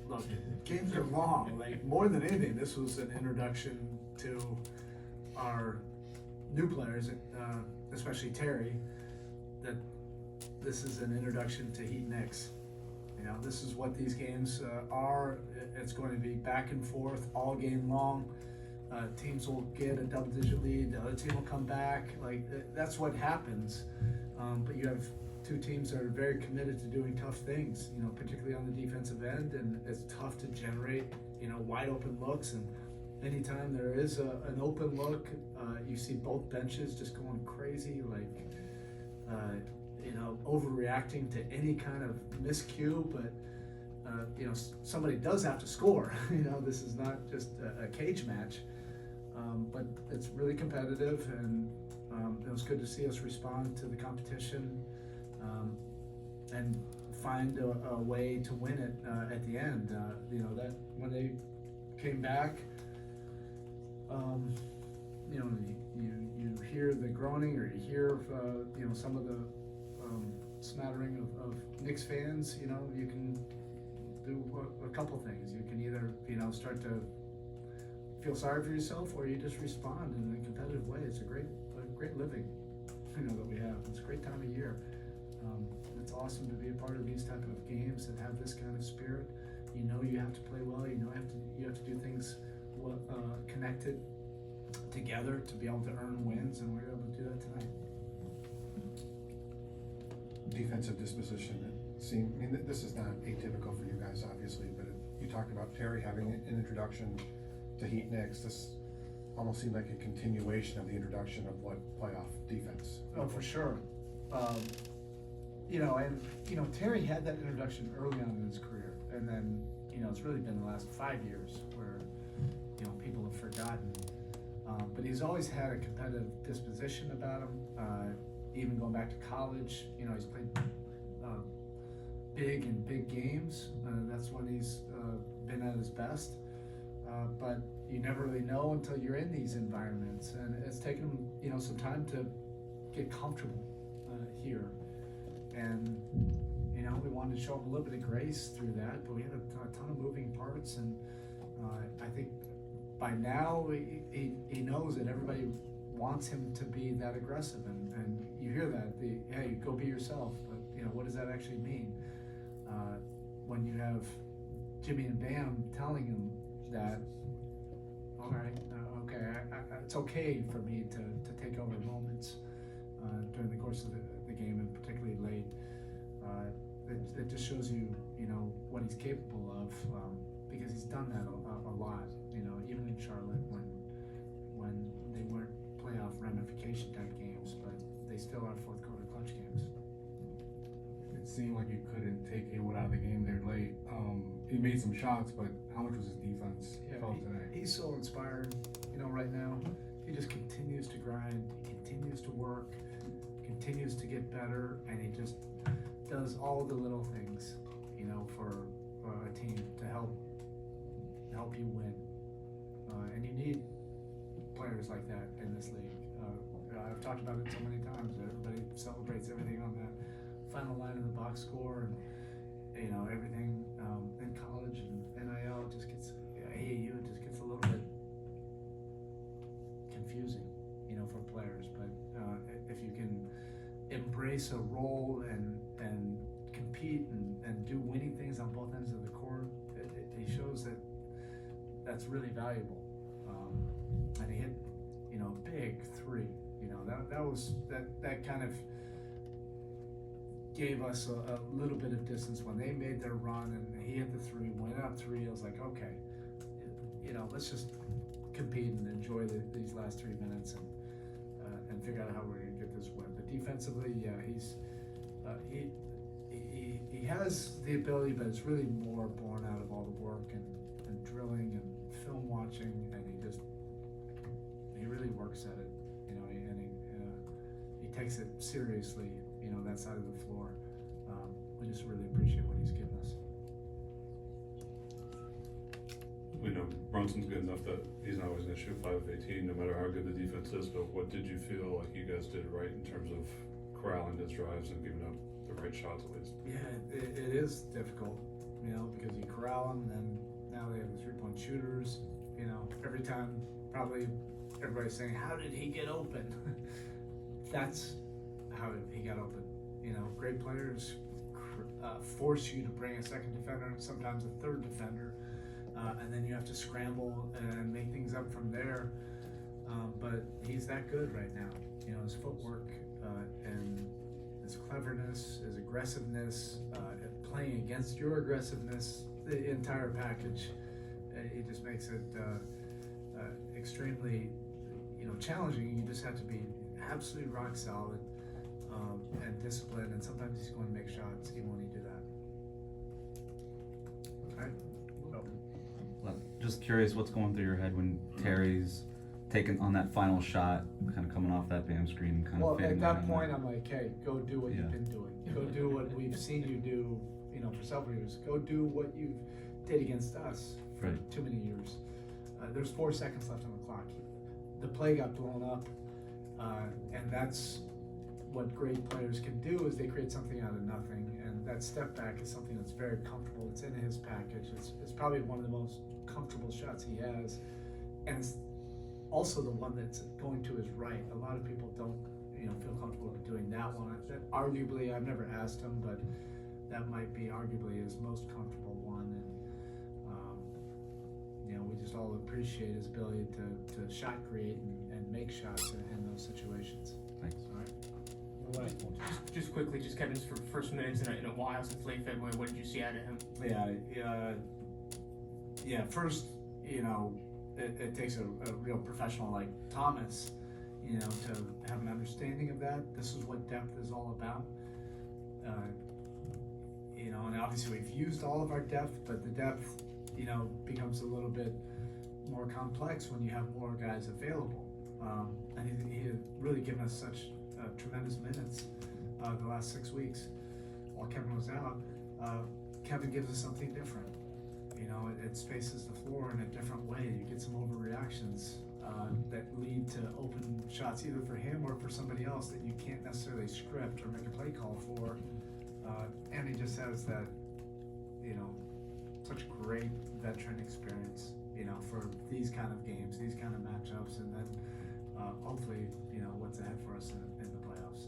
look, games are long. Like, more than anything, this was an introduction to our new players, especially Terry, that this is an introduction to Heat Knicks. You know, this is what these games are. It's going to be back and forth all game long. Teams will get a double-digit lead. The other team will come back. Like, that's what happens. But you have two teams that are very committed to doing tough things, you know, particularly on the defensive end, and it's tough to generate, you know, wide open looks. And anytime there is an open look, you see both benches just going crazy, like, you know, overreacting to any kind of miscue. But you know, somebody does have to score. You know, this is not just a cage match, but it's really competitive, and it was good to see us respond to the competition and find a way to win it at the end. You know, that when they came back, you know, you hear the groaning, or you hear you know, some of the smattering of Knicks fans. You know, you can do a couple things. You can either, you know, start to feel sorry for yourself, or you just respond in a competitive way. It's a great living, you know, that we have. It's a great time of year. It's awesome to be a part of these type of games that have this kind of spirit. You know, you have to play well. You know, you have to do things connected together to be able to earn wins, and we were able to do that tonight. Defensive disposition. I mean, this is not atypical for you guys, obviously, but you talked about Terry having an introduction to Heat Knicks. This almost seemed like a continuation of the introduction of what playoff defense. Oh, for sure. You know, and you know, Terry had that introduction early on in his career, and then, you know, it's really been the last 5 years where, you know, people have forgotten. But he's always had a competitive disposition about him. Even going back to college, you know, he's played big games. That's when he's been at his best. But you never really know until you're in these environments, and it's taken him, you know, some time to get comfortable here. And you know, we wanted to show him a little bit of grace through that, but we had a ton of moving parts, and I think by now he knows that everybody wants him to be that aggressive, and you hear that, hey, go be yourself. But you know, what does that actually mean? When you have Jimmy and Bam telling him that, all right, okay, it's okay for me to take over moments during the course of the game, and particularly late. It just shows you, you know, what he's capable of, because he's done that a lot. You know, even in Charlotte, when they weren't playoff ramification type games, but they still are fourth quarter clutch games. It seemed like you couldn't take Haywood out of the game there late. He made some shots, but how much was his defense today? He's so inspired, you know, right now. He just continues to grind, he continues to work, continues to get better, and he just does all the little things, you know, for a team to help you win. And you need players like that in this league. I've talked about it so many times. Everybody celebrates everything on that final line of the box score, and you know, everything in college and NIL just gets, AAU, it just gets a little bit confusing, you know, for players. But if you can embrace a role and compete and do winning things on both ends of the court, it shows that that's really valuable. And he hit, you know, a big three. You know, that kind of gave us a little bit of distance when they made their run, and he hit the three, went up three. I was like, okay, you know, let's just compete and enjoy these last 3 minutes and figure out how we're going to get this win. But defensively, yeah, he has the ability, but it's really more born out of all the work and drilling and film watching, and he really works at it, you know, and he takes it seriously, you know, that side of the floor. We just really appreciate what he's given us. We know Brunson's good enough that he's not always going to shoot 5 of 18, no matter how good the defense is. But what did you feel like you guys did right in terms of corralling his drives and giving up the right shots at least? Yeah, it is difficult. you know, because you corral them, and now they have the 3-point shooters. You know, every time, probably everybody's saying, how did he get open? That's how he got open. You know, great players force you to bring a second defender and sometimes a third defender, and then you have to scramble and make things up from there. But he's that good right now. You know, his footwork and his cleverness, his aggressiveness, playing against your aggressiveness, the entire package. It just makes it extremely, you know, challenging. You just have to be absolutely rock solid and disciplined. And sometimes he's going to make shots even when he do that. Right? Well, just curious, what's going through your head when Terry's taking on that final shot, kind of coming off that BAM screen and kind Well, of at fading that out point, on I'm like, hey, go do what Yeah. you've been doing. Go do what we've seen you do, you know, for several years. Go do what you did against us for Right. too many years. There's 4 seconds left on the clock. The play got blown up, and that's what great players can do, is they create something out of nothing. And that step back is something that's very comfortable. It's in his package. It's probably one of the most comfortable shots he has, and it's also the one that's going to his right. A lot of people don't, you know, feel comfortable doing that one. That arguably, I've never asked him, but that might be arguably his most comfortable one. And you know, we just all appreciate his ability to shot create and make shots in those situations. Thanks. All right. Just quickly, just Kevin's for first minutes in a while since late February. What did you see out of him? Yeah. First, you know, it takes a real professional like Thomas, you know, to have an understanding of that. This is what depth is all about. You know, and obviously we've used all of our depth, but the depth, you know, becomes a little bit more complex when you have more guys available. And he had really given us such tremendous minutes the last 6 weeks while Kevin was out. Kevin gives us something different. You know, it spaces the floor in a different way. You get some overreactions that lead to open shots either for him or for somebody else that you can't necessarily script or make a play call for. And he just has that, you know, such great veteran experience, you know, for these kind of games, these kind of matchups, and then hopefully, you know, what's ahead for us in the playoffs.